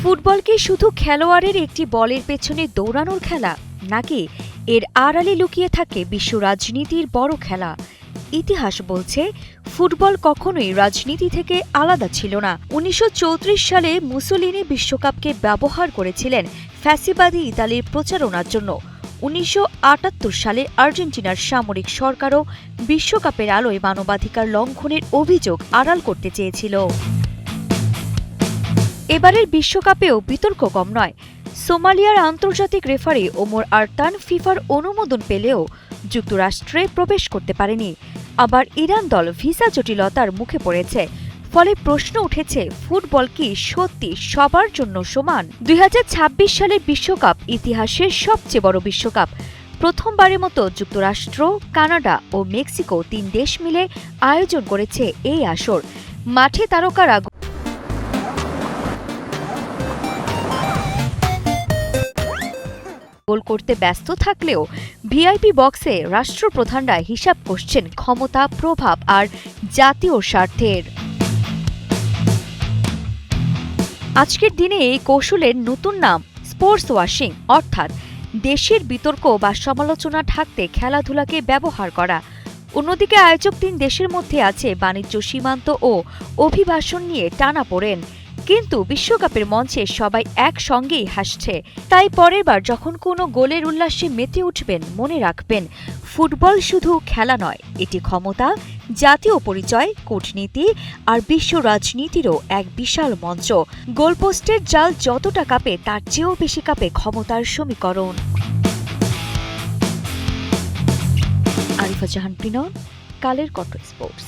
Football কি শুধু খেলোয়াড়ের একটি বলের পেছনে দৌড়ানোর খেলা, নাকি এর আড়ালে লুকিয়ে থাকে বিশ্ব রাজনীতির বড় খেলা? ইতিহাস বলছে ফুটবল কখনোই রাজনীতি থেকে আলাদা ছিল না। ১৯৩৪ সালে মুসোলিনি বিশ্বকাপকে ব্যবহার করেছিলেন ফ্যাসিবাদী ইতালির প্রচারণার জন্য। ১৯৭৮ সালে আর্জেন্টিনার সামরিক সরকারও বিশ্বকাপের আলোয় মানবাধিকার লঙ্ঘনের অভিযোগ আড়াল করতে চেয়েছিল। এবারের বিশ্বকাপেও বিতর্ক কম নয়। সোমালিয়ার আন্তর্জাতিক রেফারি ওমর আরতান ফিফার অনুমোদন পেলেও যুক্তরাষ্ট্রে প্রবেশ করতে পারেনি। আবার ইরান দল ভিসা জটিলতার মুখে পড়েছে। ফলে প্রশ্ন উঠেছে, ফুটবল কি সত্যি সবার জন্য সমান? ২০২৬ সালের বিশ্বকাপ ইতিহাসের সবচেয়ে বড় বিশ্বকাপ। প্রথমবারের মতো যুক্তরাষ্ট্র, কানাডা ও মেক্সিকো ৩ দেশ মিলে আয়োজন করেছে এই আসর। মাঠে তারকারা গোল করতে ব্যস্ত থাকলেও ভিআইপি বক্সে রাষ্ট্রপ্রধানরা হিসাব করছেন ক্ষমতা, প্রভাব আর জাতীয় স্বার্থের। আজকের দিনে এই কৌশলের নতুন নাম স্পোর্টস ওয়াশিং, অর্থাৎ দেশের বিতর্ক বা সমালোচনা ঢাকতে খেলাধুলাকে ব্যবহার করা। অন্যদিকে আয়োজক ৩ দেশের মধ্যে আছে বাণিজ্য, সীমান্ত ও অভিবাসন নিয়ে টানাপোড়েন। কিন্তু বিশ্বকাপের মঞ্চে সবাই একসঙ্গেই হাসছে। তাই পরের বার যখন কোনো গোলের উল্লাসে মেতে উঠবেন, মনে রাখবেন ফুটবল শুধু খেলা নয়, এটি ক্ষমতা, জাতীয় পরিচয়, কূটনীতি আর বিশ্ব রাজনীতিরও এক বিশাল মঞ্চ। গোলপোস্টের জাল যতটা কাঁপে, তার চেয়েও বেশি কাঁপে ক্ষমতার সমীকরণ। আরিফা জাহান, কালের কণ্ঠ স্পোর্টস।